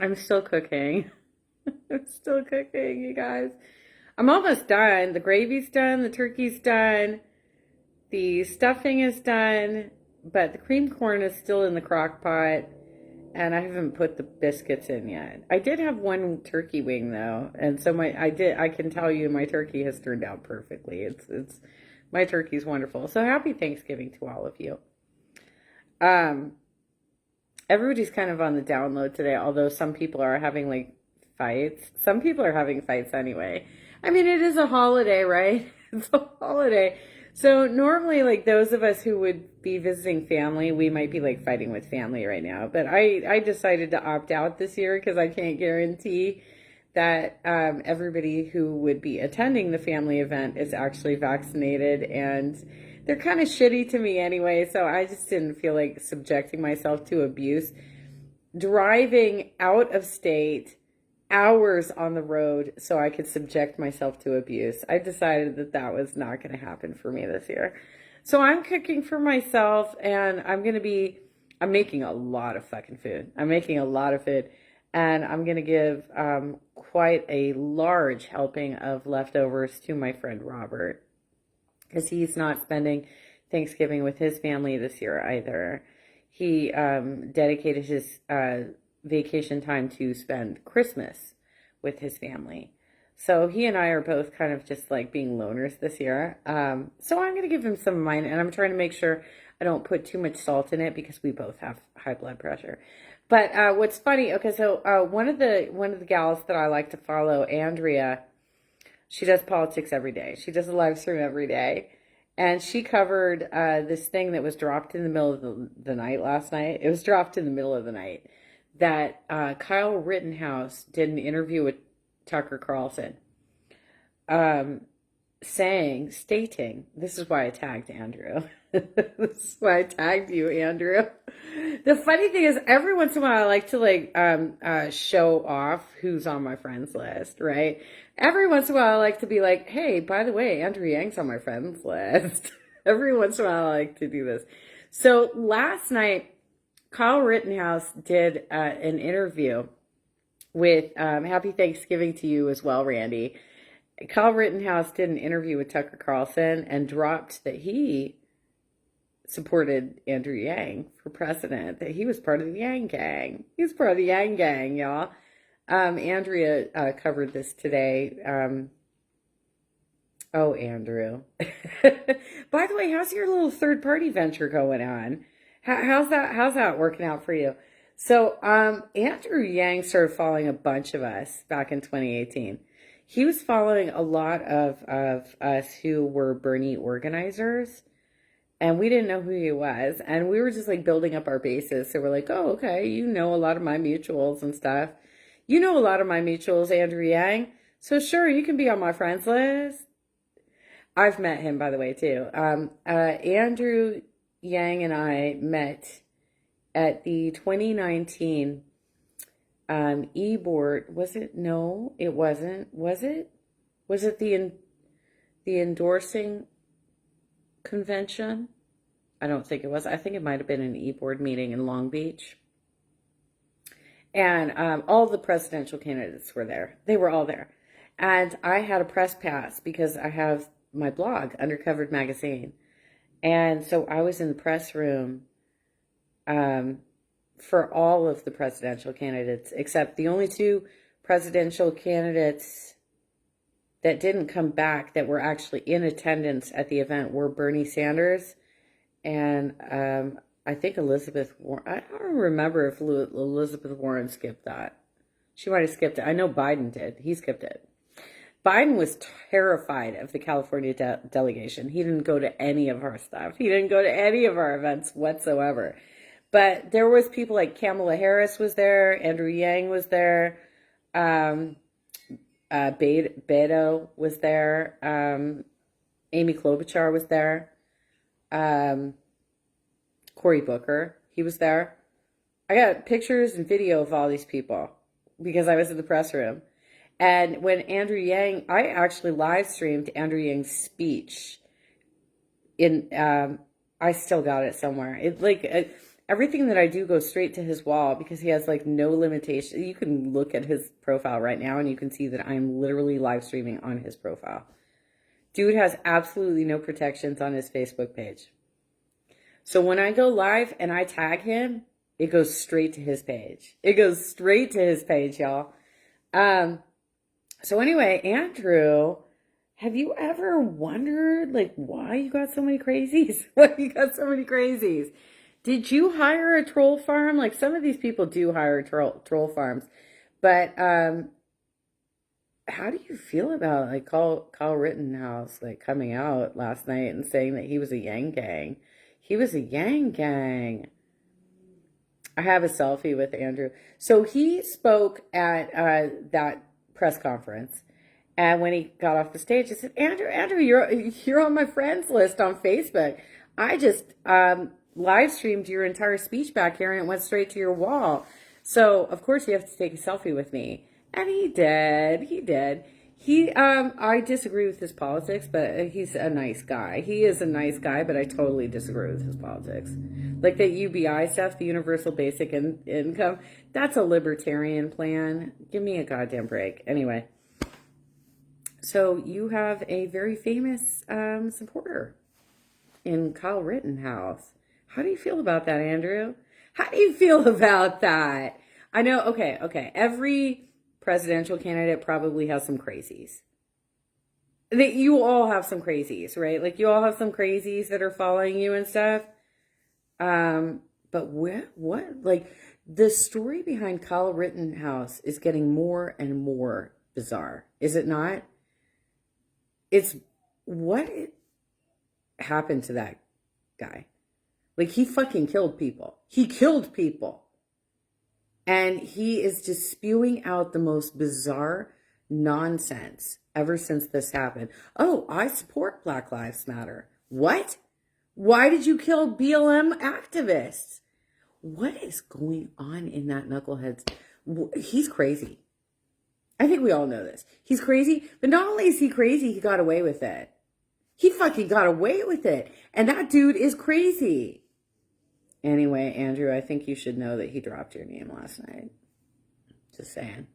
I'm still cooking. I'm still cooking, you guys. I'm almost done. The gravy's done, the turkey's done, the stuffing is done, but the cream corn is still in the crock pot, and I haven't put the biscuits in yet. I did have one turkey wing though, and so I can tell you my turkey has turned out perfectly. It's my turkey's wonderful. So happy Thanksgiving to all of you. Um, Everybody's kind of on the download today, although some people are having like fights. Some people are having fights anyway. I mean, it is a holiday, right? It's a holiday. So normally, like those of us who would be visiting family, we might be like fighting with family right now. But I decided to opt out this year because I can't guarantee that everybody who would be attending the family event is actually vaccinated, and they're kind of shitty to me anyway, so I just didn't feel like subjecting myself to abuse. Driving out of state, hours on the road, so I could subject myself to abuse. I decided that that was not going to happen for me this year. So I'm cooking for myself, and I'm making a lot of fucking food. I'm making a lot of food, and I'm going to give quite a large helping of leftovers to my friend Robert, because he's not spending Thanksgiving with his family this year either. He dedicated his vacation time to spend Christmas with his family. So he and I are both kind of just like being loners this year. So I'm going to give him some of mine, and I'm trying to make sure I don't put too much salt in it because we both have high blood pressure. But what's funny, okay, so one of the gals that I like to follow, Andrea, she does politics every day. She does a live stream every day. And she covered this thing that was dropped in the middle of the night last night. It was dropped in the middle of the night that Kyle Rittenhouse did an interview with Tucker Carlson, um, stating, this is why I tagged Andrew. This is why I tagged you, Andrew. The funny thing is, every once in a while, I like to show off who's on my friends list, right? Every once in a while, I like to be like, hey, by the way, Andrew Yang's on my friends list. Every once in a while, I like to do this. So last night, Kyle Rittenhouse did an interview with Happy Thanksgiving to you as well, Randy. Kyle Rittenhouse did an interview with Tucker Carlson and dropped that he supported Andrew Yang for president, that he was part of the Yang Gang. He was part of the Yang Gang, y'all. Andrea covered this today. Oh, Andrew. By the way, how's your little third party venture going on? How's that working out for you? So, Andrew Yang started following a bunch of us back in 2018. He was following a lot of us who were Bernie organizers, and we didn't know who he was. And we were just like building up our bases. So we're like, oh, okay, you know a lot of my mutuals and stuff. You know a lot of my mutuals, Andrew Yang. So sure, you can be on my friends list. I've met him, by the way, too. Andrew Yang and I met at the 2019 e-board. Was it? No, it wasn't. Was it? Was it the endorsing convention? I don't think it was. I think it might have been an e-board meeting in Long Beach. And all the presidential candidates were there. They were all there. And I had a press pass because I have my blog, Undercovered Magazine. And so I was in the press room for all of the presidential candidates, except the only two presidential candidates that didn't come back that were actually in attendance at the event were Bernie Sanders and I think Elizabeth Warren. I don't remember if Elizabeth Warren skipped that. She might have skipped it. I know Biden did. He skipped it. Biden was terrified of the California delegation. He didn't go to any of our stuff. He didn't go to any of our events whatsoever. But there was people like Kamala Harris was there, Andrew Yang was there, Beto was there, Amy Klobuchar was there, Cory Booker, he was there. I got pictures and video of all these people because I was in the press room. And when Andrew Yang, I actually live streamed Andrew Yang's speech in, I still got it somewhere. everything that I do goes straight to his wall because he has like no limitation. You can look at his profile right now and you can see that I'm literally live streaming on his profile. Dude has absolutely no protections on his Facebook page. So when I go live and I tag him, it goes straight to his page. It goes straight to his page, y'all. So anyway, Andrew, have you ever wondered like why you got so many crazies? Why you got so many crazies? Did you hire a troll farm? Like some of these people do hire troll farms, but how do you feel about like Kyle Rittenhouse like coming out last night and saying that he was a Yang Gang? He was a Yang Gang. I have a selfie with Andrew. So he spoke at that press conference, and when he got off the stage, I said, Andrew, you're on my friends list on Facebook. I just live streamed your entire speech back here, and it went straight to your wall. So of course you have to take a selfie with me, and he did. I disagree with his politics, but he's a nice guy. He is a nice guy, but I totally disagree with his politics. Like that UBI stuff, the Universal Basic Income, that's a libertarian plan. Give me a goddamn break. Anyway, so you have a very famous supporter in Kyle Rittenhouse. How do you feel about that, Andrew? How do you feel about that? I know, okay. Every presidential candidate probably has some crazies. That you all have some crazies, right? Like you all have some crazies that are following you and stuff. But what? Like the story behind Kyle Rittenhouse is getting more and more bizarre, is it not? It's what happened to that guy. Like he fucking killed people. He killed people. And he is just spewing out the most bizarre nonsense ever since this happened. Oh, I support Black Lives Matter. What? Why did you kill BLM activists? What is going on in that knucklehead's? He's crazy. I think we all know this. He's crazy, but not only is he crazy, he got away with it. He fucking got away with it. And that dude is crazy. Anyway, Andrew, I think you should know that he dropped your name last night. Just saying.